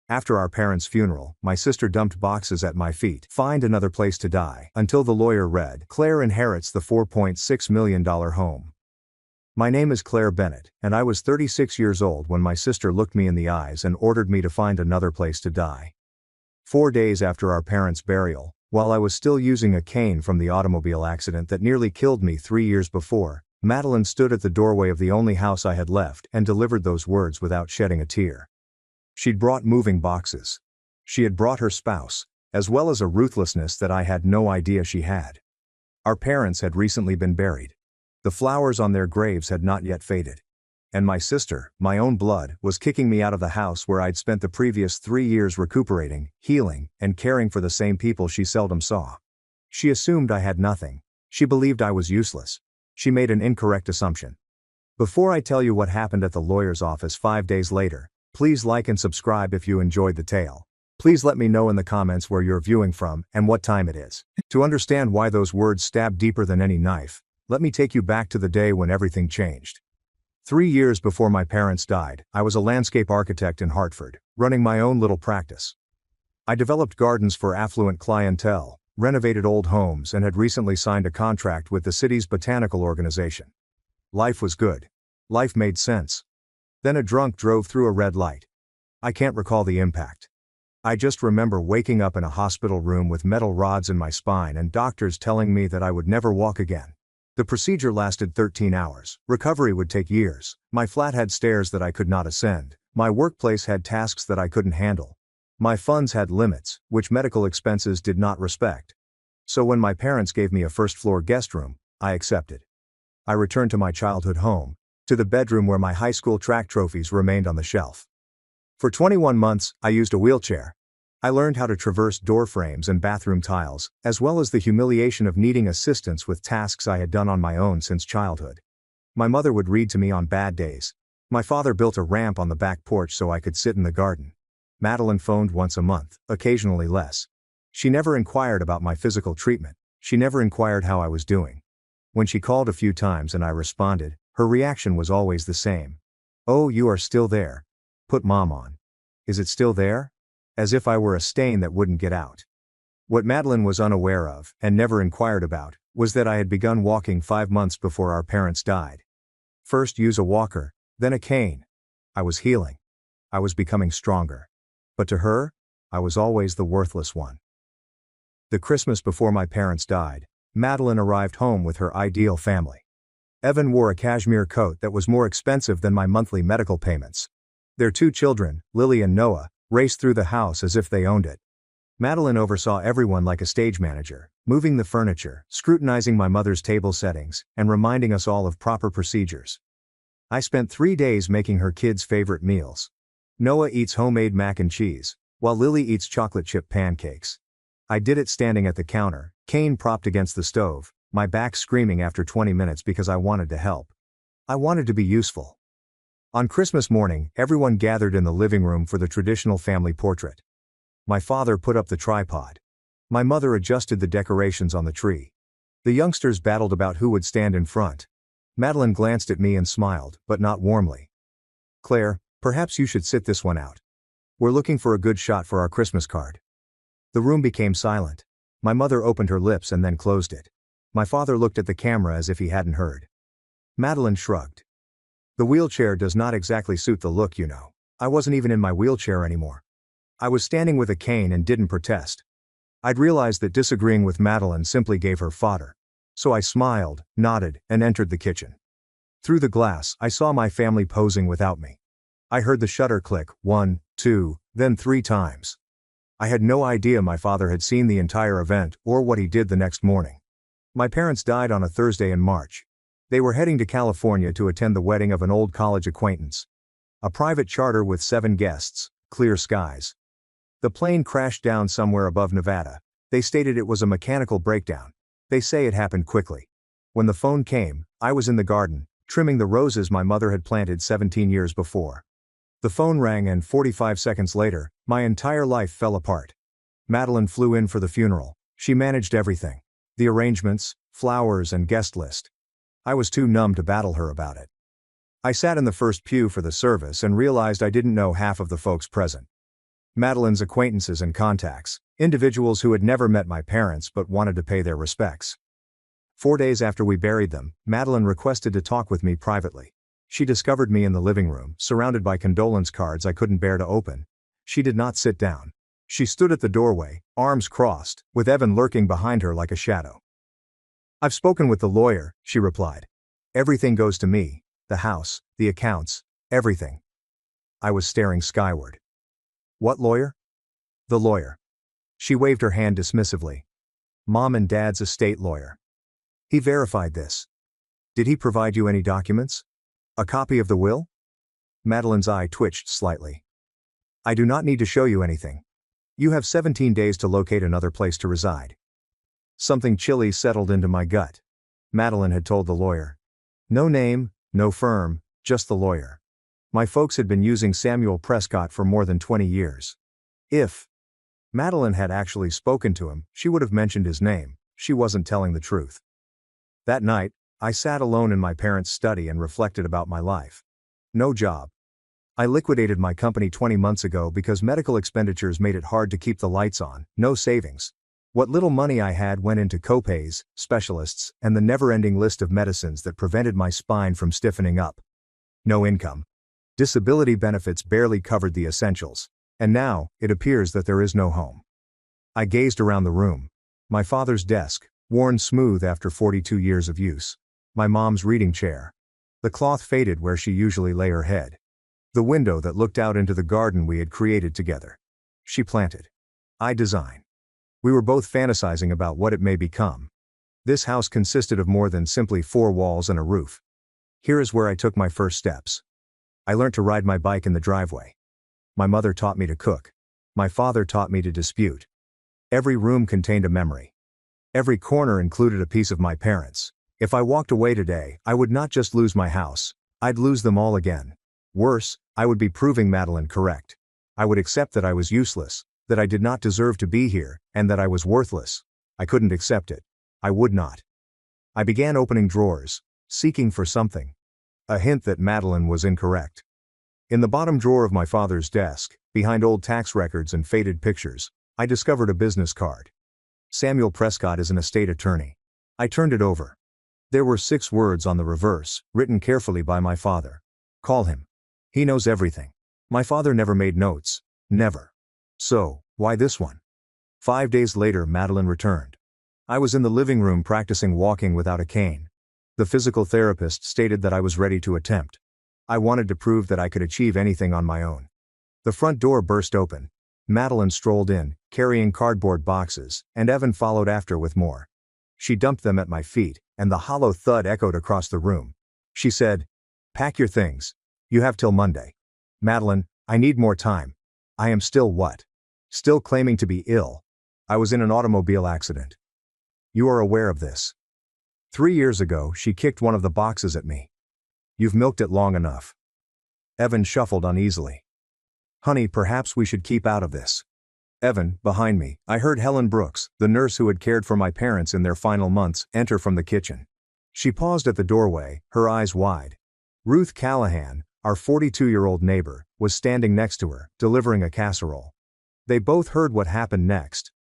After our parents' funeral, my sister dumped boxes at my feet. Find another place to die. Until the lawyer read, Claire inherits the $4.6 million home. My name is Claire Bennett, and I was 36 years old when my sister looked me in the eyes and ordered me to find another place to die. 4 days after our parents' burial, while I was still using a cane from the automobile accident that nearly killed me 3 years before, Madeline stood at the doorway of the only house I had left and delivered those words without shedding a tear. She'd brought moving boxes. She had brought her spouse, as well as a ruthlessness that I had no idea she had. Our parents had recently been buried. The flowers on their graves had not yet faded. And my sister, my own blood, was kicking me out of the house where I'd spent the previous 3 years recuperating, healing, and caring for the same people she seldom saw. She assumed I had nothing. She believed I was useless. She made an incorrect assumption. Before I tell you what happened at the lawyer's office 5 days later, please like and subscribe if you enjoyed the tale. Please let me know in the comments where you're viewing from and what time it is. To understand why those words stab deeper than any knife, let me take you back to the day when everything changed. 3 years before my parents died, I was a landscape architect in Hartford, running my own little practice. I developed gardens for affluent clientele, renovated old homes, and had recently signed a contract with the city's botanical organization. Life was good. Life made sense. Then a drunk drove through a red light. I can't recall the impact. I just remember waking up in a hospital room with metal rods in my spine and doctors telling me that I would never walk again. The procedure lasted 13 hours. Recovery would take years. My flat had stairs that I could not ascend. My workplace had tasks that I couldn't handle. My funds had limits, which medical expenses did not respect. So when my parents gave me a first-floor guest room, I accepted. I returned to my childhood home, to the bedroom where my high school track trophies remained on the shelf. For 21 months, I used a wheelchair. I learned how to traverse door frames and bathroom tiles, as well as the humiliation of needing assistance with tasks I had done on my own since childhood. My mother would read to me on bad days. My father built a ramp on the back porch so I could sit in the garden. Madeline phoned once a month, occasionally less. She never inquired about my physical treatment. She never inquired how I was doing. When she called a few times and I responded, her reaction was always the same. "Oh, you are still there. Put Mom on. Is it still there?" As if I were a stain that wouldn't get out. What Madeline was unaware of, and never inquired about, was that I had begun walking 5 months before our parents died. First use a walker, then a cane. I was healing. I was becoming stronger. But to her, I was always the worthless one. The Christmas before my parents died, Madeline arrived home with her ideal family. Evan wore a cashmere coat that was more expensive than my monthly medical payments. Their 2 children, Lily and Noah, raced through the house as if they owned it. Madeline oversaw everyone like a stage manager, moving the furniture, scrutinizing my mother's table settings, and reminding us all of proper procedures. I spent 3 days making her kids' favorite meals. Noah eats homemade mac and cheese, while Lily eats chocolate chip pancakes. I did it standing at the counter, cane propped against the stove, my back screaming after 20 minutes because I wanted to help. I wanted to be useful. On Christmas morning, everyone gathered in the living room for the traditional family portrait. My father put up the tripod. My mother adjusted the decorations on the tree. The youngsters battled about who would stand in front. Madeline glanced at me and smiled, but not warmly. "Claire, perhaps you should sit this one out. We're looking for a good shot for our Christmas card." The room became silent. My mother opened her lips and then closed it. My father looked at the camera as if he hadn't heard. Madeline shrugged. "The wheelchair does not exactly suit the look, you know." I wasn't even in my wheelchair anymore. I was standing with a cane and didn't protest. I'd realized that disagreeing with Madeline simply gave her fodder. So I smiled, nodded, and entered the kitchen. Through the glass, I saw my family posing without me. I heard the shutter click, 1, 2, then 3 times. I had no idea my father had seen the entire event or what he did the next morning. My parents died on a Thursday in March. They were heading to California to attend the wedding of an old college acquaintance. A private charter with 7 guests, clear skies. The plane crashed down somewhere above Nevada. They stated it was a mechanical breakdown. They say it happened quickly. When the phone came, I was in the garden, trimming the roses my mother had planted 17 years before. The phone rang and 45 seconds later, my entire life fell apart. Madeline flew in for the funeral. She managed everything. The arrangements, flowers, and guest list. I was too numb to battle her about it. I sat in the first pew for the service and realized I didn't know half of the folks present. Madeline's acquaintances and contacts, individuals who had never met my parents but wanted to pay their respects. 4 days after we buried them, Madeline requested to talk with me privately. She discovered me in the living room, surrounded by condolence cards I couldn't bear to open. She did not sit down. She stood at the doorway, arms crossed, with Evan lurking behind her like a shadow. "I've spoken with the lawyer," she replied. "Everything goes to me, the house, the accounts, everything." I was staring skyward. "What lawyer?" "The lawyer." She waved her hand dismissively. "Mom and Dad's estate lawyer. He verified this." "Did he provide you any documents? A copy of the will?" Madeline's eye twitched slightly. "I do not need to show you anything. You have 17 days to locate another place to reside." Something chilly settled into my gut. Madeline had told the lawyer. No name, no firm, just the lawyer. My folks had been using Samuel Prescott for more than 20 years. If Madeline had actually spoken to him, she would have mentioned his name. She wasn't telling the truth. That night, I sat alone in my parents' study and reflected about my life. No job. I liquidated my company 20 months ago because medical expenditures made it hard to keep the lights on. No savings. What little money I had went into copays, specialists, and the never-ending list of medicines that prevented my spine from stiffening up. No income. Disability benefits barely covered the essentials. And now, it appears that there is no home. I gazed around the room. My father's desk, worn smooth after 42 years of use. My mom's reading chair. The cloth faded where she usually lay her head. The window that looked out into the garden we had created together. She planted. I design. We were both fantasizing about what it may become. This house consisted of more than simply 4 walls and a roof. Here is where I took my first steps. I learned to ride my bike in the driveway. My mother taught me to cook. My father taught me to dispute. Every room contained a memory. Every corner included a piece of my parents. If I walked away today, I would not just lose my house, I'd lose them all again. Worse, I would be proving Madeline correct. I would accept that I was useless, that I did not deserve to be here, and that I was worthless. I couldn't accept it. I would not. I began opening drawers, seeking for something. A hint that Madeline was incorrect. In the bottom drawer of my father's desk, behind old tax records and faded pictures, I discovered a business card. Samuel Prescott is an estate attorney. I turned it over. There were 6 words on the reverse, written carefully by my father. Call him. He knows everything. My father never made notes. Never. So, why this one? 5 days later, Madeline returned. I was in the living room practicing walking without a cane. The physical therapist stated that I was ready to attempt. I wanted to prove that I could achieve anything on my own. The front door burst open. Madeline strolled in, carrying cardboard boxes, and Evan followed after with more. She dumped them at my feet, and the hollow thud echoed across the room. She said, "Pack your things. You have till Monday." "Madeline, I need more time. I am still what? Still claiming to be ill. I was in an automobile accident. You are aware of this." 3 years ago, she kicked one of the boxes at me. "You've milked it long enough." Evan shuffled uneasily. "Honey, perhaps we should keep out of this." Evan, behind me, I heard Helen Brooks, the nurse who had cared for my parents in their final months, enter from the kitchen. She paused at the doorway, her eyes wide. Ruth Callahan, our 42-year-old neighbor, was standing next to her, delivering a casserole. They both heard what happened next.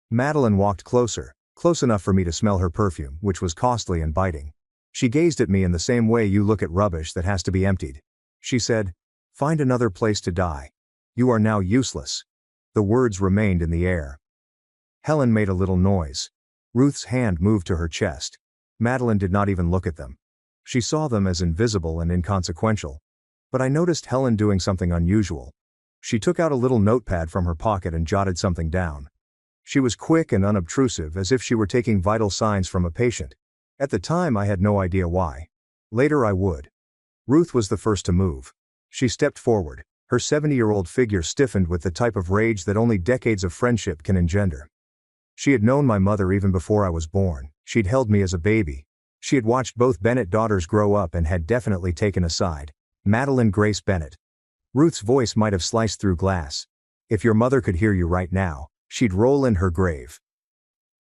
Madeline walked closer, close enough for me to smell her perfume, which was costly and biting. She gazed at me in the same way you look at rubbish that has to be emptied. She said, "Find another place to die. You are now useless." The words remained in the air. Helen made a little noise. Ruth's hand moved to her chest. Madeline did not even look at them. She saw them as invisible and inconsequential. But I noticed Helen doing something unusual. She took out a little notepad from her pocket and jotted something down. She was quick and unobtrusive, as if she were taking vital signs from a patient. At the time, I had no idea why. Later I would. Ruth was the first to move. She stepped forward. Her 70-year-old figure stiffened with the type of rage that only decades of friendship can engender. She had known my mother even before I was born. She'd held me as a baby. She had watched both Bennett daughters grow up and had definitely taken a side. Madeline Grace Bennett. Ruth's voice might have sliced through glass. If your mother could hear you right now, she'd roll in her grave.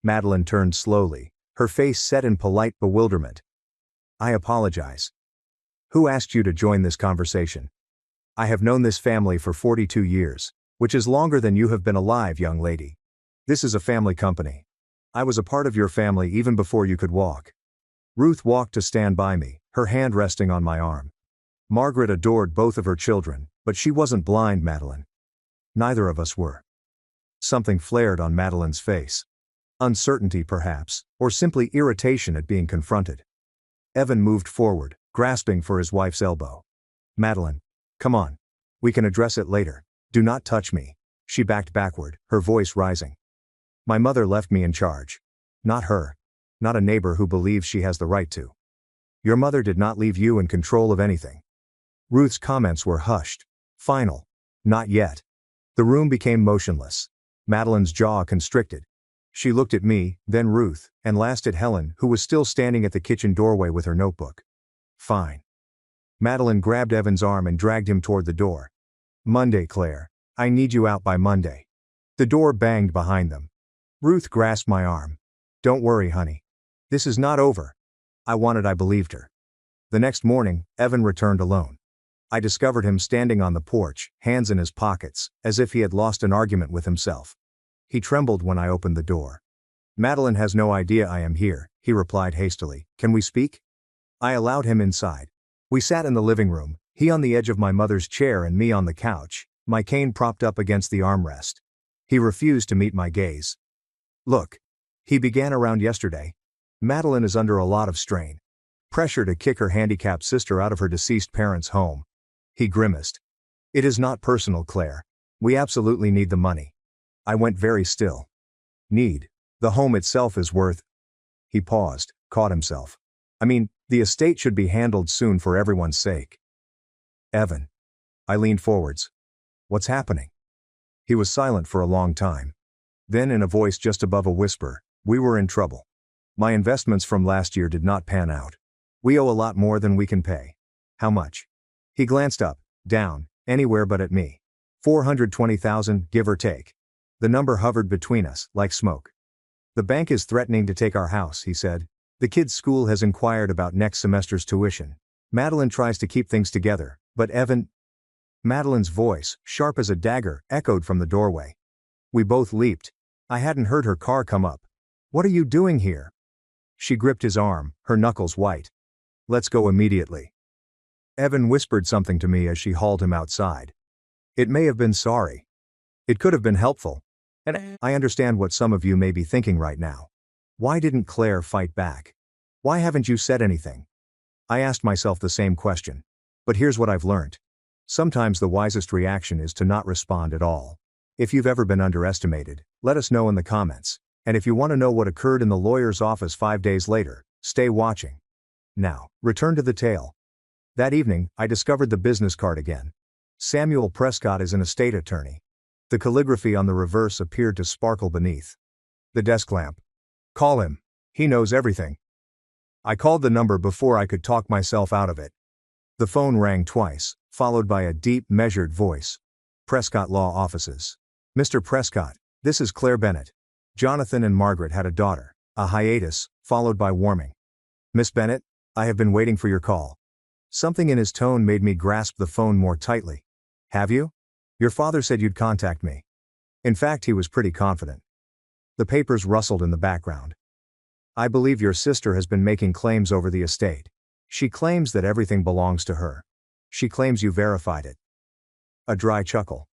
Madeline turned slowly, her face set in polite bewilderment. "I apologize. Who asked you to join this conversation? I have known this family for 42 years. Which is longer than you have been alive, young lady. This is a family company. I was a part of your family even before you could walk. Ruth walked to stand by me, her hand resting on my arm. Margaret adored both of her children, but she wasn't blind, Madeline. Neither of us were. Something flared on Madeline's face. Uncertainty perhaps, or simply irritation at being confronted. Evan moved forward, grasping for his wife's elbow. Madeline, come on. We can address it later. Do not touch me. She backed backward, her voice rising. My mother left me in charge. Not her. Not a neighbor who believes she has the right to. Your mother did not leave you in control of anything. Ruth's comments were hushed. Final. Not yet. The room became motionless. Madeline's jaw constricted. She looked at me, then Ruth, and last at Helen, who was still standing at the kitchen doorway with her notebook. Fine. Madeline grabbed Evan's arm and dragged him toward the door. Monday, Claire. I need you out by Monday. The door banged behind them. Ruth grasped my arm. Don't worry, honey. This is not over. I believed her. The next morning, Evan returned alone. I discovered him standing on the porch, hands in his pockets, as if he had lost an argument with himself. He trembled when I opened the door. Madeline has no idea I am here, he replied hastily. Can we speak? I allowed him inside. We sat in the living room, he on the edge of my mother's chair and me on the couch, my cane propped up against the armrest. He refused to meet my gaze. Look. He began around yesterday. Madeline is under a lot of strain. Pressure to kick her handicapped sister out of her deceased parents' home. He grimaced. It is not personal, Claire. We absolutely need the money. I went very still. Need. The home itself is worth. He paused, caught himself. I mean, the estate should be handled soon for everyone's sake. Evan. I leaned forwards. What's happening? He was silent for a long time. Then in a voice just above a whisper, we were in trouble. My investments from last year did not pan out. We owe a lot more than we can pay. How much? He glanced up, down, anywhere but at me. 420,000, give or take. The number hovered between us, like smoke. The bank is threatening to take our house, he said. The kids' school has inquired about next semester's tuition. Madeline tries to keep things together, but Evan... Madeline's voice, sharp as a dagger, echoed from the doorway. We both leaped. I hadn't heard her car come up. What are you doing here? She gripped his arm, her knuckles white. Let's go immediately. Evan whispered something to me as she hauled him outside. It may have been sorry. It could have been helpful. And I understand what some of you may be thinking right now. Why didn't Claire fight back? Why haven't you said anything? I asked myself the same question. But here's what I've learned. Sometimes the wisest reaction is to not respond at all. If you've ever been underestimated, let us know in the comments. And if you want to know what occurred in the lawyer's office 5 days later, stay watching. Now, return to the tale. That evening, I discovered the business card again. Samuel Prescott is an estate attorney. The calligraphy on the reverse appeared to sparkle beneath the desk lamp. Call him. He knows everything. I called the number before I could talk myself out of it. The phone rang twice, followed by a deep, measured voice. Prescott Law Offices. Mr. Prescott, this is Claire Bennett. Jonathan and Margaret had a daughter. A hiatus, followed by warming. Miss Bennett, I have been waiting for your call. Something in his tone made me grasp the phone more tightly. Have you? Your father said you'd contact me. In fact, he was pretty confident. The papers rustled in the background. I believe your sister has been making claims over the estate. She claims that everything belongs to her. She claims you verified it. A dry chuckle.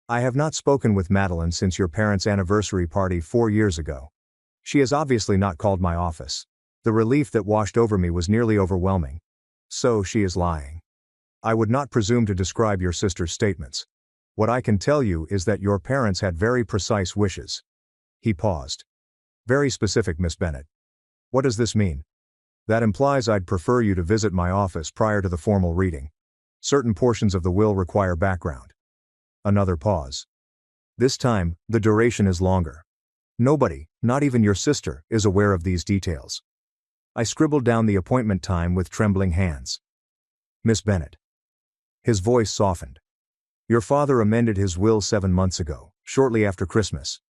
I have not spoken with Madeline since your parents' anniversary party 4 years ago. She has obviously not called my office. The relief that washed over me was nearly overwhelming. So she is lying. I would not presume to describe your sister's statements. What I can tell you is that your parents had very precise wishes. He paused. Very specific, Miss Bennett. What does this mean? That implies I'd prefer you to visit my office prior to the formal reading. Certain portions of the will require background. Another pause. This time, the duration is longer. Nobody, not even your sister, is aware of these details. I scribbled down the appointment time with trembling hands. Miss Bennett. His voice softened. Your father amended his will 7 months ago, shortly after Christmas.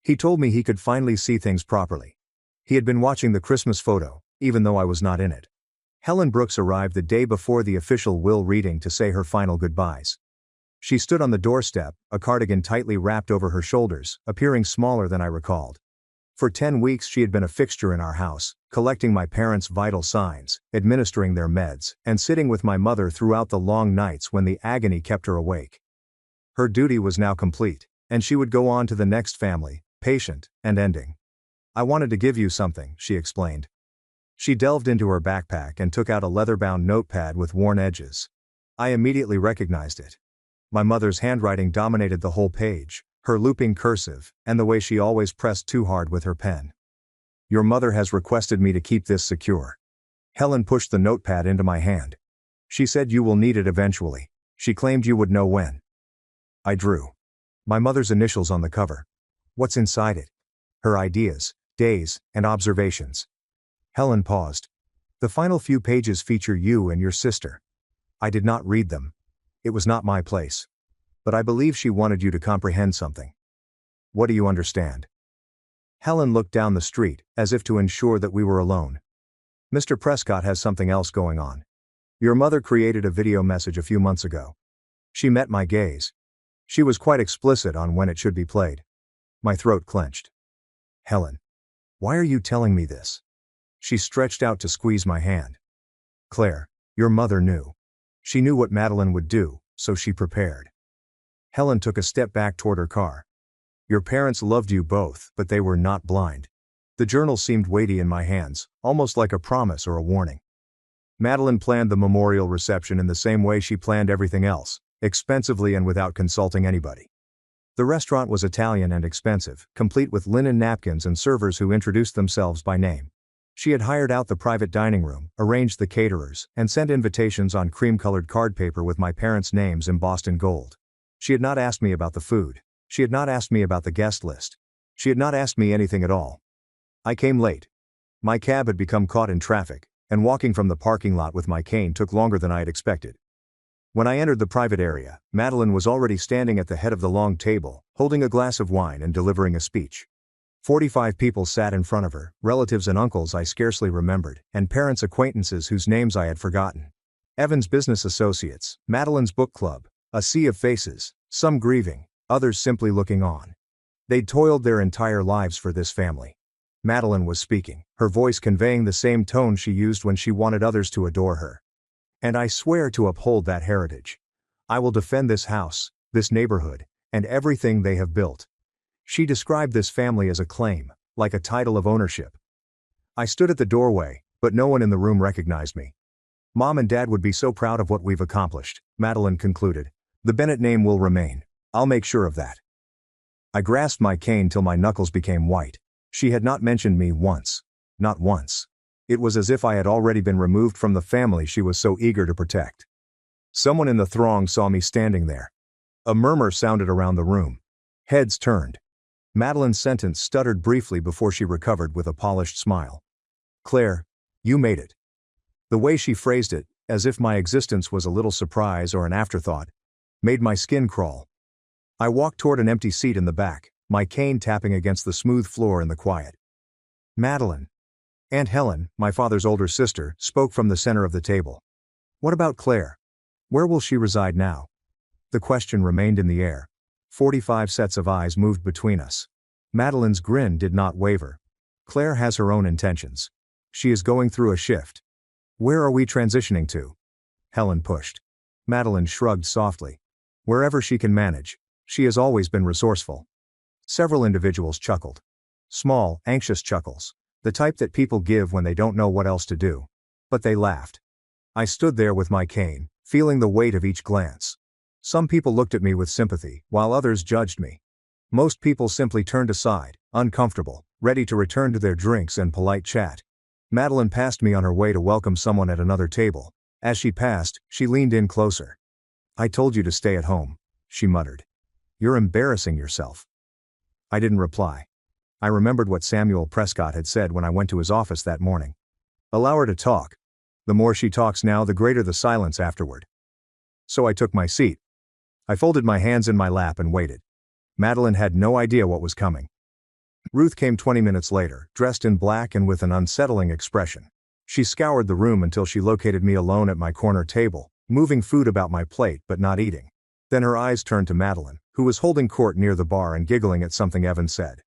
He told me he could finally see things properly. He had been watching the Christmas photo, even though I was not in it. Helen Brooks arrived the day before the official will reading to say her final goodbyes. She stood on the doorstep, a cardigan tightly wrapped over her shoulders, appearing smaller than I recalled. For 10 weeks she had been a fixture in our house, collecting my parents' vital signs, administering their meds, and sitting with my mother throughout the long nights when the agony kept her awake. Her duty was now complete, and she would go on to the next family, patient and ending. "I wanted to give you something," she explained. She delved into her backpack and took out a leather-bound notepad with worn edges. I immediately recognized it. My mother's handwriting dominated the whole page, her looping cursive, and the way she always pressed too hard with her pen. "Your mother has requested me to keep this secure." Helen pushed the notepad into my hand. "She said you will need it eventually. She claimed you would know when." I drew my mother's initials on the cover. "What's inside it?" "Her ideas, days, and observations." Helen paused. "The final few pages feature you and your sister." I did not read them. It was not my place. But I believe she wanted you to comprehend something. "What do you understand?" Helen looked down the street, as if to ensure that we were alone. "Mr. Prescott has something else going on. Your mother created a video message a few months ago." She met my gaze. She was quite explicit on when it should be played. My throat clenched. "Helen, why are you telling me this?" She stretched out to squeeze my hand. "Claire, your mother knew. She knew what Madeline would do, so she prepared." Helen took a step back toward her car. "Your parents loved you both, but they were not blind." The journal seemed weighty in my hands, almost like a promise or a warning. "Madeline planned the memorial reception in the same way she planned everything else, expensively and without consulting anybody. The restaurant was Italian and expensive, complete with linen napkins and servers who introduced themselves by name. She had hired out the private dining room, arranged the caterers, and sent invitations on cream-colored card paper with my parents' names embossed in gold. She had not asked me about the food. She had not asked me about the guest list. She had not asked me anything at all. I came late. My cab had become caught in traffic, and walking from the parking lot with my cane took longer than I had expected. When I entered the private area, Madeline was already standing at the head of the long table, holding a glass of wine and delivering a speech. 45 people sat in front of her, relatives and uncles I scarcely remembered, and parents' acquaintances whose names I had forgotten. Evan's business associates, Madeline's book club, a sea of faces, some grieving, others simply looking on. They'd toiled their entire lives for this family. Madeline was speaking, her voice conveying the same tone she used when she wanted others to adore her. "And I swear to uphold that heritage. I will defend this house, this neighborhood, and everything they have built." She described this family as a claim, like a title of ownership. I stood at the doorway, but no one in the room recognized me. "Mom and Dad would be so proud of what we've accomplished," Madeline concluded. "The Bennett name will remain. I'll make sure of that." I grasped my cane till my knuckles became white. She had not mentioned me once. Not once. It was as if I had already been removed from the family she was so eager to protect. Someone in the throng saw me standing there. A murmur sounded around the room. Heads turned. Madeline's sentence stuttered briefly before she recovered with a polished smile. "Claire, you made it." The way she phrased it, as if my existence was a little surprise or an afterthought, made my skin crawl. I walked toward an empty seat in the back, my cane tapping against the smooth floor in the quiet. "Madeline." Aunt Helen, my father's older sister, spoke from the center of the table. "What about Claire? Where will she reside now?" The question remained in the air. 45 sets of eyes moved between us. Madeline's grin did not waver. "Claire has her own intentions. She is going through a shift." "Where are we transitioning to?" Helen pushed. Madeline shrugged softly. "Wherever she can manage. She has always been resourceful." Several individuals chuckled. Small, anxious chuckles. The type that people give when they don't know what else to do. But they laughed. I stood there with my cane, feeling the weight of each glance. Some people looked at me with sympathy, while others judged me. Most people simply turned aside, uncomfortable, ready to return to their drinks and polite chat. Madeline passed me on her way to welcome someone at another table. As she passed, she leaned in closer. "I told you to stay at home," she muttered. "You're embarrassing yourself." I didn't reply. I remembered what Samuel Prescott had said when I went to his office that morning. Allow her to talk. The more she talks now, the greater the silence afterward. So I took my seat. I folded my hands in my lap and waited. Madeline had no idea what was coming. Ruth came 20 minutes later, dressed in black and with an unsettling expression. She scoured the room until she located me alone at my corner table, moving food about my plate but not eating. Then her eyes turned to Madeline, who was holding court near the bar and giggling at something Evan said.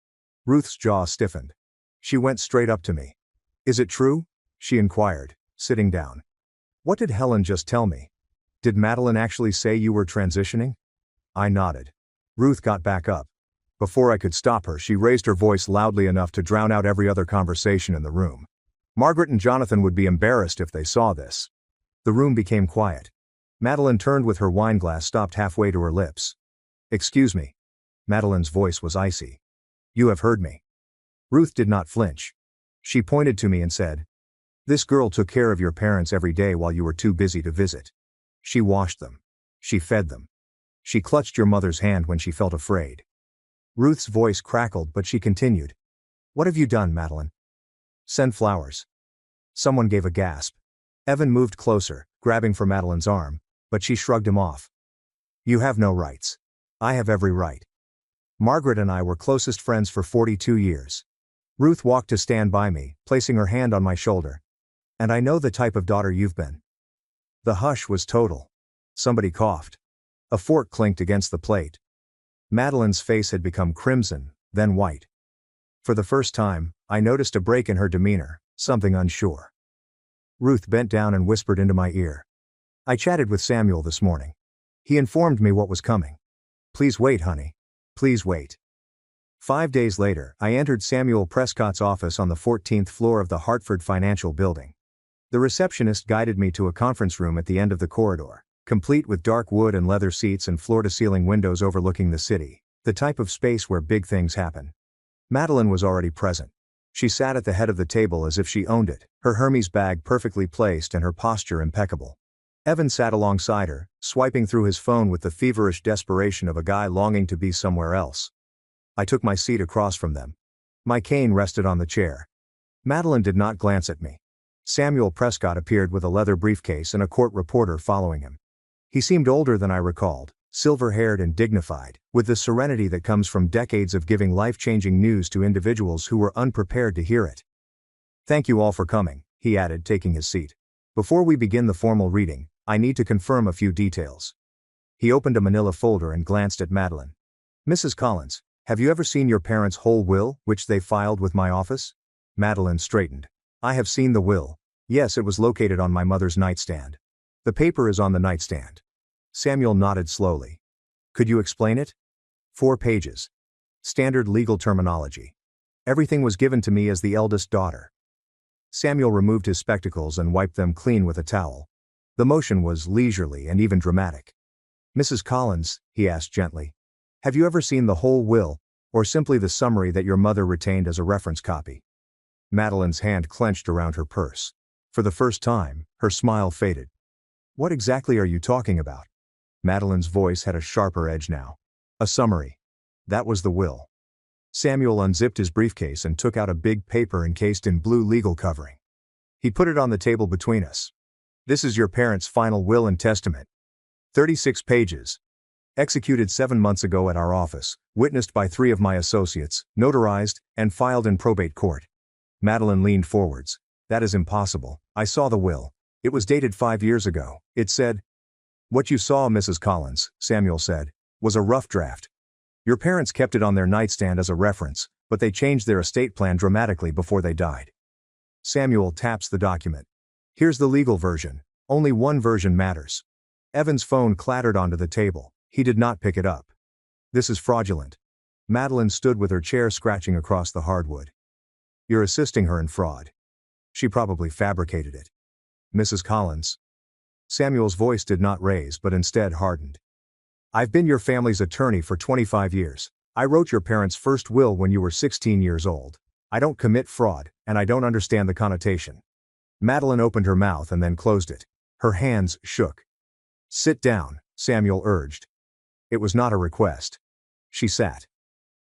Ruth's jaw stiffened. She went straight up to me. Is it true? She inquired, sitting down. What did Helen just tell me? Did Madeline actually say you were transitioning? I nodded. Ruth got back up. Before I could stop her, she raised her voice loudly enough to drown out every other conversation in the room. Margaret and Jonathan would be embarrassed if they saw this. The room became quiet. Madeline turned with her wineglass stopped halfway to her lips. Excuse me. Madeline's voice was icy. You have heard me. Ruth did not flinch. She pointed to me and said, This girl took care of your parents every day while you were too busy to visit. She washed them. She fed them. She clutched your mother's hand when she felt afraid. Ruth's voice crackled, but she continued. What have you done, Madeline? Send flowers. Someone gave a gasp. Evan moved closer, grabbing for Madeline's arm, but she shrugged him off. You have no rights. I have every right. Margaret and I were closest friends for 42 years. Ruth walked to stand by me, placing her hand on my shoulder. And I know the type of daughter you've been. The hush was total. Somebody coughed. A fork clinked against the plate. Madeline's face had become crimson, then white. For the first time, I noticed a break in her demeanor, something unsure. Ruth bent down and whispered into my ear. I chatted with Samuel this morning. He informed me what was coming. Please wait, honey. Please wait. 5 days later, I entered Samuel Prescott's office on the 14th floor of the Hartford Financial Building. The receptionist guided me to a conference room at the end of the corridor, complete with dark wood and leather seats and floor-to-ceiling windows overlooking the city, the type of space where big things happen. Madeline was already present. She sat at the head of the table as if she owned it, her Hermes bag perfectly placed and her posture impeccable. Evan sat alongside her, swiping through his phone with the feverish desperation of a guy longing to be somewhere else. I took my seat across from them. My cane rested on the chair. Madeline did not glance at me. Samuel Prescott appeared with a leather briefcase and a court reporter following him. He seemed older than I recalled, silver-haired and dignified, with the serenity that comes from decades of giving life-changing news to individuals who were unprepared to hear it. Thank you all for coming, he added, taking his seat. Before we begin the formal reading, I need to confirm a few details. He opened a manila folder and glanced at Madeline. Mrs. Collins, have you ever seen your parents' whole will, which they filed with my office? Madeline straightened. I have seen the will. Yes, it was located on my mother's nightstand. The paper is on the nightstand. Samuel nodded slowly. Could you explain it? 4 pages. Standard legal terminology. Everything was given to me as the eldest daughter. Samuel removed his spectacles and wiped them clean with a towel. The motion was leisurely and even dramatic. Mrs. Collins, he asked gently, have you ever seen the whole will, or simply the summary that your mother retained as a reference copy? Madeline's hand clenched around her purse. For the first time, her smile faded. What exactly are you talking about? Madeline's voice had a sharper edge now. A summary. That was the will. Samuel unzipped his briefcase and took out a big paper encased in blue legal covering. He put it on the table between us. This is your parents' final will and testament. 36 pages. Executed 7 months ago at our office, witnessed by 3 of my associates, notarized, and filed in probate court. Madeline leaned forwards. That is impossible. I saw the will. It was dated 5 years ago. It said, What you saw, Mrs. Collins, Samuel said, was a rough draft. Your parents kept it on their nightstand as a reference, but they changed their estate plan dramatically before they died. Samuel taps the document. Here's the legal version. Only one version matters. Evan's phone clattered onto the table. He did not pick it up. This is fraudulent. Madeline stood with her chair scratching across the hardwood. You're assisting her in fraud. She probably fabricated it. Mrs. Collins. Samuel's voice did not raise but instead hardened. I've been your family's attorney for 25 years. I wrote your parents' first will when you were 16 years old. I don't commit fraud, and I don't understand the connotation. Madeline opened her mouth and then closed it. Her hands shook. Sit down, Samuel urged. It was not a request. She sat.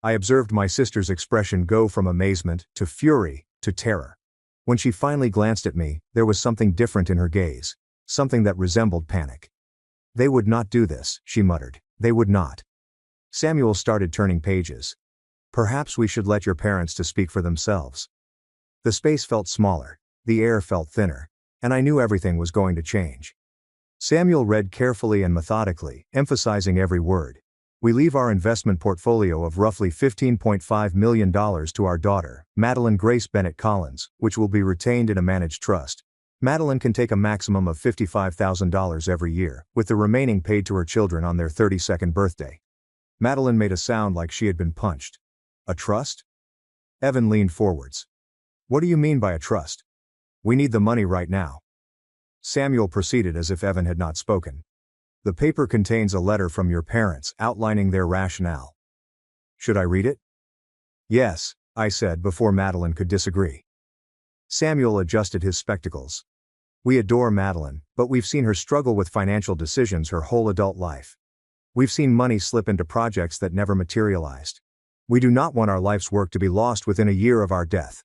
I observed my sister's expression go from amazement to fury to terror. When she finally glanced at me, there was something different in her gaze, something that resembled panic. They would not do this, she muttered. They would not. Samuel started turning pages. Perhaps we should let your parents to speak for themselves. The space felt smaller, the air felt thinner, and I knew everything was going to change. Samuel read carefully and methodically, emphasizing every word. We leave our investment portfolio of roughly $15.5 million to our daughter, Madeline Grace Bennett Collins, which will be retained in a managed trust. Madeline can take a maximum of $55,000 every year, with the remaining paid to her children on their 32nd birthday. Madeline made a sound like she had been punched. A trust? Evan leaned forwards. What do you mean by a trust? We need the money right now. Samuel proceeded as if Evan had not spoken. The paper contains a letter from your parents outlining their rationale. Should I read it? Yes, I said before Madeline could disagree. Samuel adjusted his spectacles. We adore Madeline, but we've seen her struggle with financial decisions her whole adult life. We've seen money slip into projects that never materialized. We do not want our life's work to be lost within a year of our death.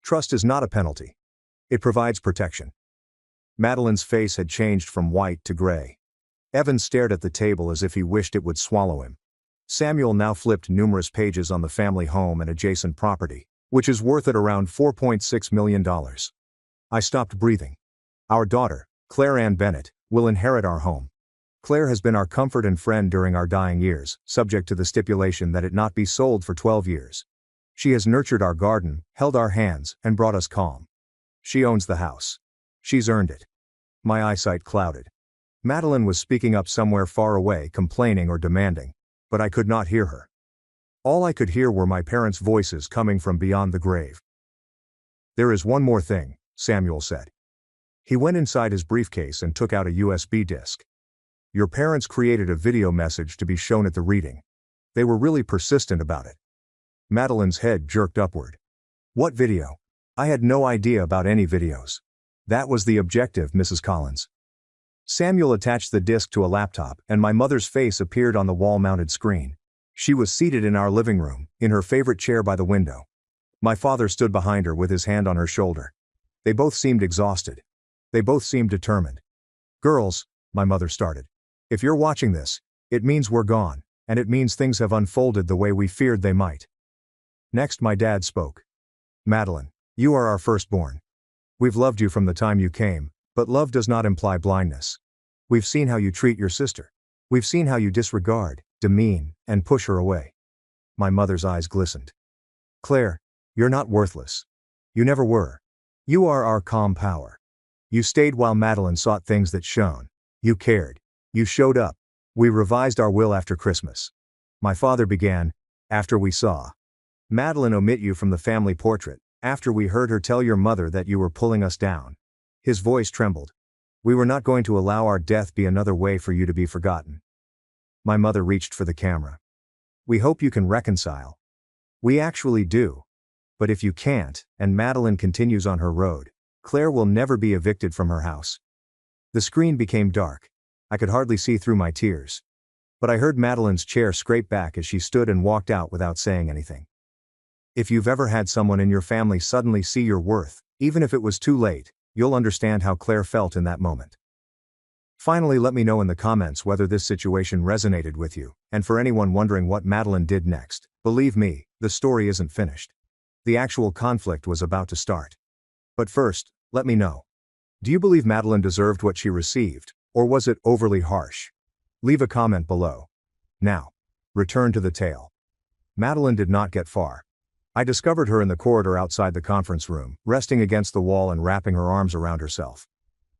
Trust is not a penalty. It provides protection. Madeline's face had changed from white to gray. Evan stared at the table as if he wished it would swallow him. Samuel now flipped numerous pages on the family home and adjacent property, which is worth at around $4.6 million. I stopped breathing. Our daughter, Claire Ann Bennett, will inherit our home. Claire has been our comfort and friend during our dying years, subject to the stipulation that it not be sold for 12 years. She has nurtured our garden, held our hands, and brought us calm. She owns the house. She's earned it. My eyesight clouded. Madeline was speaking up somewhere far away, complaining or demanding, but I could not hear her. All I could hear were my parents' voices coming from beyond the grave. There is one more thing, Samuel said. He went inside his briefcase and took out a USB disk. Your parents created a video message to be shown at the reading. They were really persistent about it. Madeline's head jerked upward. What video? I had no idea about any videos. That was the objective, Mrs. Collins. Samuel attached the disc to a laptop, and my mother's face appeared on the wall-mounted screen. She was seated in our living room, in her favorite chair by the window. My father stood behind her with his hand on her shoulder. They both seemed exhausted. They both seemed determined. Girls, my mother started. If you're watching this, it means we're gone, and it means things have unfolded the way we feared they might. Next, my dad spoke. Madeline, you are our firstborn. We've loved you from the time you came, but love does not imply blindness. We've seen how you treat your sister. We've seen how you disregard, demean, and push her away. My mother's eyes glistened. Claire, you're not worthless. You never were. You are our calm power. You stayed while Madeline sought things that shone. You cared. You showed up. We revised our will after Christmas. My father began, after we saw Madeline omit you from the family portrait, after we heard her tell your mother that you were pulling us down. His voice trembled. We were not going to allow our death be another way for you to be forgotten. My mother reached for the camera. We hope you can reconcile. We actually do. But if you can't, and Madeline continues on her road, Claire will never be evicted from her house. The screen became dark. I could hardly see through my tears. But I heard Madeline's chair scrape back as she stood and walked out without saying anything. If you've ever had someone in your family suddenly see your worth, even if it was too late, you'll understand how Claire felt in that moment. Finally, let me know in the comments whether this situation resonated with you, and for anyone wondering what Madeline did next, believe me, the story isn't finished. The actual conflict was about to start. But first, let me know. Do you believe Madeline deserved what she received, or was it overly harsh? Leave a comment below. Now, return to the tale. Madeline did not get far. I discovered her in the corridor outside the conference room, resting against the wall and wrapping her arms around herself.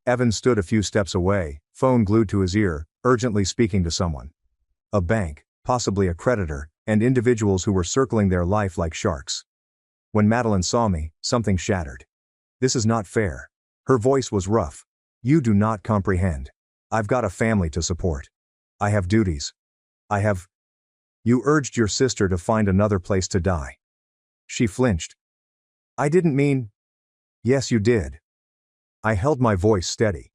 Evan stood a few steps away, phone glued to his ear, urgently speaking to someone. A bank, possibly a creditor, and individuals who were circling their life like sharks. When Madeline saw me, something shattered. This is not fair. Her voice was rough. You do not comprehend. I've got a family to support. I have duties. You urged your sister to find another place to die. She flinched. I didn't mean. Yes, you did. I held my voice steady.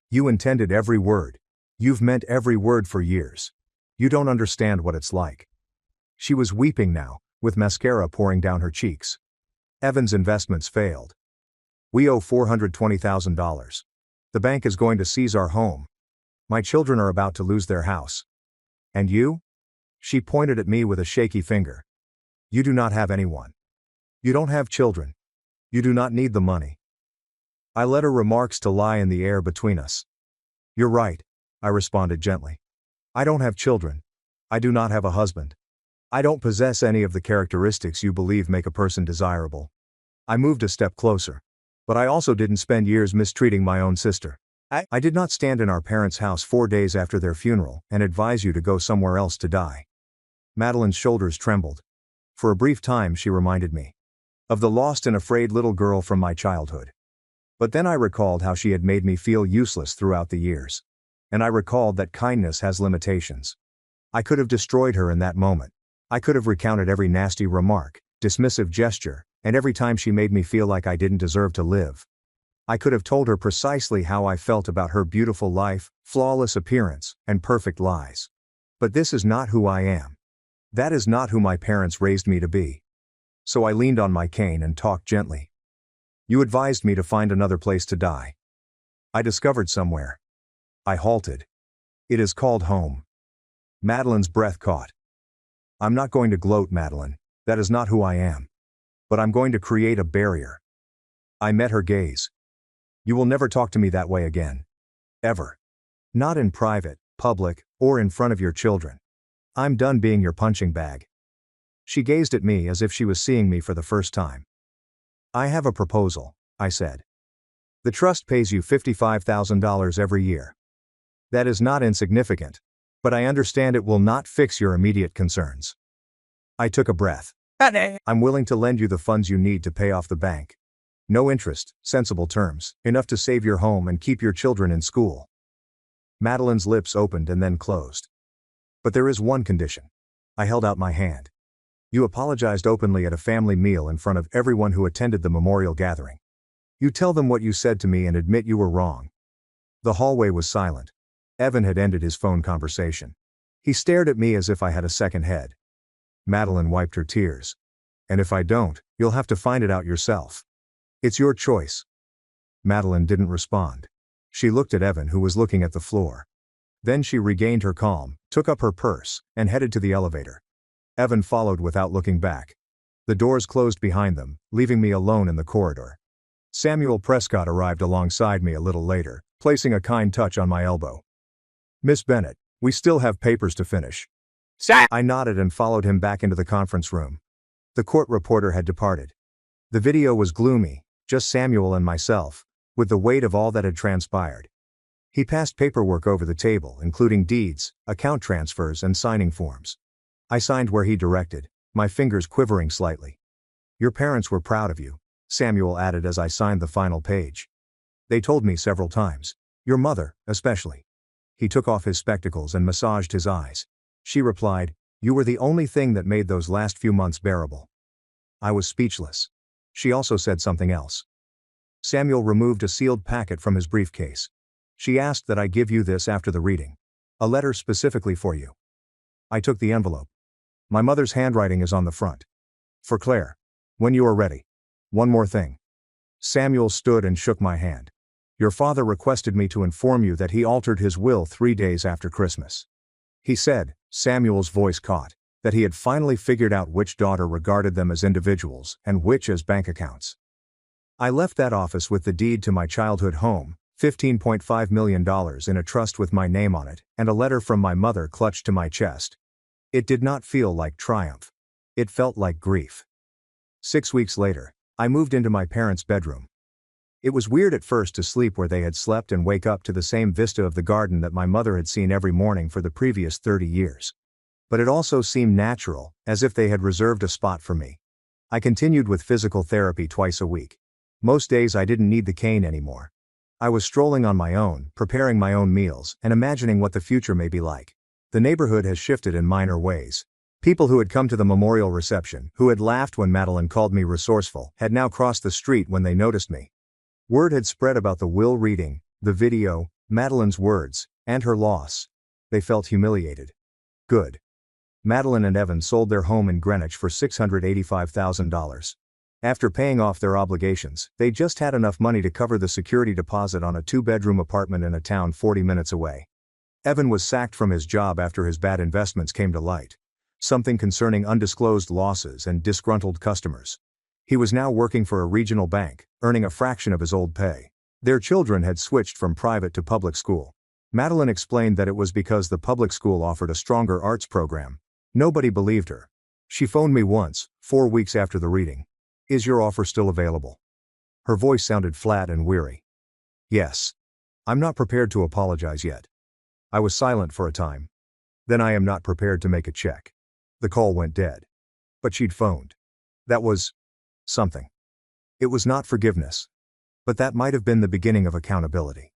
You intended every word. You've meant every word for years. You don't understand what it's like. She was weeping now, with mascara pouring down her cheeks. Evan's investments failed. We owe $420,000. The bank is going to seize our home. My children are about to lose their house. And you? She pointed at me with a shaky finger. You do not have anyone. You don't have children. You do not need the money. I let her remarks to lie in the air between us. You're right, I responded gently. I don't have children. I do not have a husband. I don't possess any of the characteristics you believe make a person desirable. I moved a step closer. But I also didn't spend years mistreating my own sister. I did not stand in our parents' house 4 days after their funeral and advise you to go somewhere else to die. Madeline's shoulders trembled. For a brief time she reminded me of the lost and afraid little girl from my childhood. But then I recalled how she had made me feel useless throughout the years. And I recalled that kindness has limitations. I could have destroyed her in that moment. I could have recounted every nasty remark, dismissive gesture, and every time she made me feel like I didn't deserve to live. I could have told her precisely how I felt about her beautiful life, flawless appearance, and perfect lies. But this is not who I am. That is not who my parents raised me to be. So I leaned on my cane and talked gently. You advised me to find another place to die. I discovered somewhere. I halted. It is called home. Madeline's breath caught. I'm not going to gloat, Madeline. That is not who I am. But I'm going to create a barrier. I met her gaze. You will never talk to me that way again. Ever. Not in private, public, or in front of your children. I'm done being your punching bag. She gazed at me as if she was seeing me for the first time. I have a proposal, I said. The trust pays you $55,000 every year. That is not insignificant. But I understand it will not fix your immediate concerns. I took a breath. I'm willing to lend you the funds you need to pay off the bank. No interest, sensible terms, enough to save your home and keep your children in school. Madeline's lips opened and then closed. But there is one condition. I held out my hand. You apologized openly at a family meal in front of everyone who attended the memorial gathering. You tell them what you said to me and admit you were wrong. The hallway was silent. Evan had ended his phone conversation. He stared at me as if I had a second head. Madeline wiped her tears. And if I don't, you'll have to find it out yourself. It's your choice. Madeline didn't respond. She looked at Evan, who was looking at the floor. Then she regained her calm, took up her purse, and headed to the elevator. Evan followed without looking back. The doors closed behind them, leaving me alone in the corridor. Samuel Prescott arrived alongside me a little later, placing a kind touch on my elbow. Miss Bennett, we still have papers to finish. Sir! I nodded and followed him back into the conference room. The court reporter had departed. The video was gloomy, just Samuel and myself, with the weight of all that had transpired. He passed paperwork over the table, including deeds, account transfers, and signing forms. I signed where he directed, my fingers quivering slightly. Your parents were proud of you, Samuel added as I signed the final page. They told me several times. Your mother, especially. He took off his spectacles and massaged his eyes. She replied, you were the only thing that made those last few months bearable. I was speechless. She also said something else. Samuel removed a sealed packet from his briefcase. She asked that I give you this after the reading. A letter specifically for you. I took the envelope. My mother's handwriting is on the front. For Claire. When you are ready. One more thing. Samuel stood and shook my hand. Your father requested me to inform you that he altered his will 3 days after Christmas. He said, Samuel's voice caught, that he had finally figured out which daughter regarded them as individuals and which as bank accounts. I left that office with the deed to my childhood home, $15.5 million in a trust with my name on it, and a letter from my mother clutched to my chest. It did not feel like triumph. It felt like grief. 6 weeks later, I moved into my parents' bedroom. It was weird at first to sleep where they had slept and wake up to the same vista of the garden that my mother had seen every morning for the previous 30 years. But it also seemed natural, as if they had reserved a spot for me. I continued with physical therapy twice a week. Most days I didn't need the cane anymore. I was strolling on my own, preparing my own meals, and imagining what the future may be like. The neighborhood has shifted in minor ways. People who had come to the memorial reception, who had laughed when Madeline called me resourceful, had now crossed the street when they noticed me. Word had spread about the will reading, the video, Madeline's words, and her loss. They felt humiliated. Good. Madeline and Evan sold their home in Greenwich for $685,000. After paying off their obligations, they just had enough money to cover the security deposit on a 2-bedroom apartment in a town 40 minutes away. Evan was sacked from his job after his bad investments came to light. Something concerning undisclosed losses and disgruntled customers. He was now working for a regional bank, earning a fraction of his old pay. Their children had switched from private to public school. Madeline explained that it was because the public school offered a stronger arts program. Nobody believed her. She phoned me once, 4 weeks after the reading. "Is your offer still available?" Her voice sounded flat and weary. "Yes. I'm not prepared to apologize yet." I was silent for a time. "Then I am not prepared to make a check." The call went dead. But she'd phoned. That was something. It was not forgiveness. But that might have been the beginning of accountability.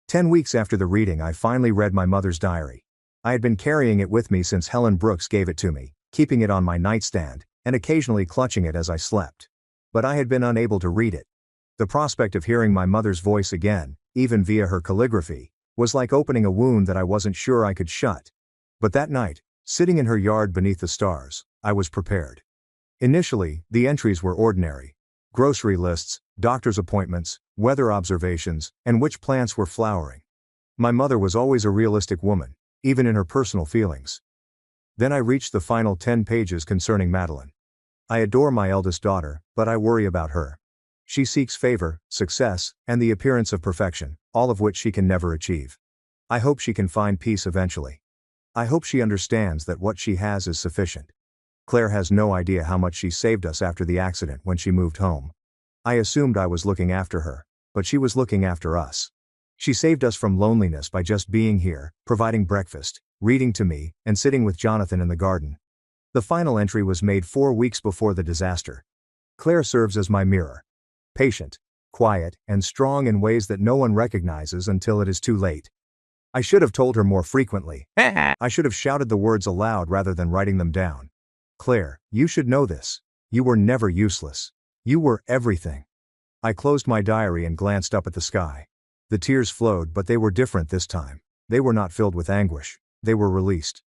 10 weeks after the reading, I finally read my mother's diary. I had been carrying it with me since Helen Brooks gave it to me, keeping it on my nightstand, and occasionally clutching it as I slept. But I had been unable to read it. The prospect of hearing my mother's voice again, even via her calligraphy, was like opening a wound that I wasn't sure I could shut. But that night, sitting in her yard beneath the stars, I was prepared. Initially, the entries were ordinary. Grocery lists, doctor's appointments, weather observations, and which plants were flowering. My mother was always a realistic woman, even in her personal feelings. Then I reached the final 10 pages concerning Madeline. "I adore my eldest daughter, but I worry about her. She seeks favor, success, and the appearance of perfection, all of which she can never achieve. I hope she can find peace eventually. I hope she understands that what she has is sufficient. Claire has no idea how much she saved us after the accident when she moved home. I assumed I was looking after her, but she was looking after us. She saved us from loneliness by just being here, providing breakfast, reading to me, and sitting with Jonathan in the garden." The final entry was made 4 weeks before the disaster. "Claire serves as my mirror. Patient, quiet, and strong in ways that no one recognizes until it is too late. I should have told her more frequently. I should have shouted the words aloud rather than writing them down. Claire, you should know this. You were never useless. You were everything." I closed my diary and glanced up at the sky. The tears flowed, but they were different this time. They were not filled with anguish. They were released.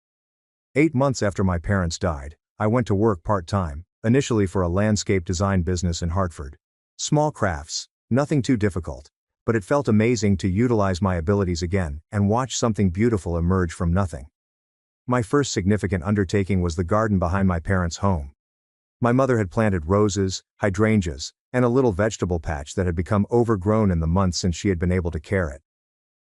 8 months after my parents died, I went to work part-time, initially for a landscape design business in Hartford. Small crafts, nothing too difficult. But it felt amazing to utilize my abilities again and watch something beautiful emerge from nothing. My first significant undertaking was the garden behind my parents' home. My mother had planted roses, hydrangeas, and a little vegetable patch that had become overgrown in the months since she had been able to care it.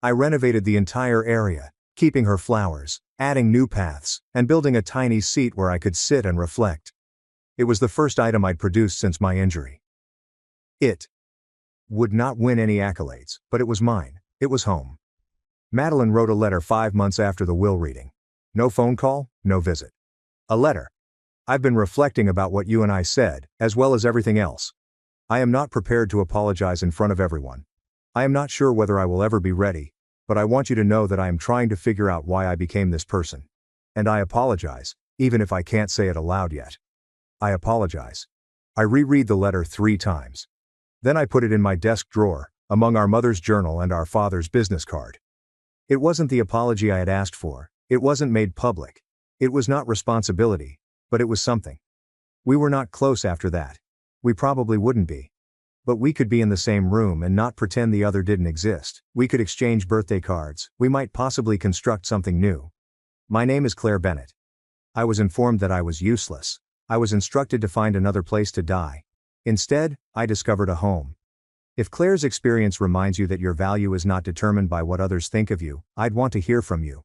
I renovated the entire area, keeping her flowers, adding new paths, and building a tiny seat where I could sit and reflect. It was the first item I'd produced since my injury. It would not win any accolades, but it was mine. It was home. Madeline wrote a letter 5 months after the will reading. No phone call, no visit. A letter. "I've been reflecting about what you and I said, as well as everything else. I am not prepared to apologize in front of everyone. I am not sure whether I will ever be ready, but I want you to know that I am trying to figure out why I became this person. And I apologize, even if I can't say it aloud yet. I apologize." I reread the letter 3 times. Then I put it in my desk drawer, among our mother's journal and our father's business card. It wasn't the apology I had asked for. It wasn't made public. It was not responsibility, but it was something. We were not close after that. We probably wouldn't be. But we could be in the same room and not pretend the other didn't exist. We could exchange birthday cards. We might possibly construct something new. My name is Claire Bennett. I was informed that I was useless. I was instructed to find another place to die. Instead, I discovered a home. If Claire's experience reminds you that your value is not determined by what others think of you, I'd want to hear from you.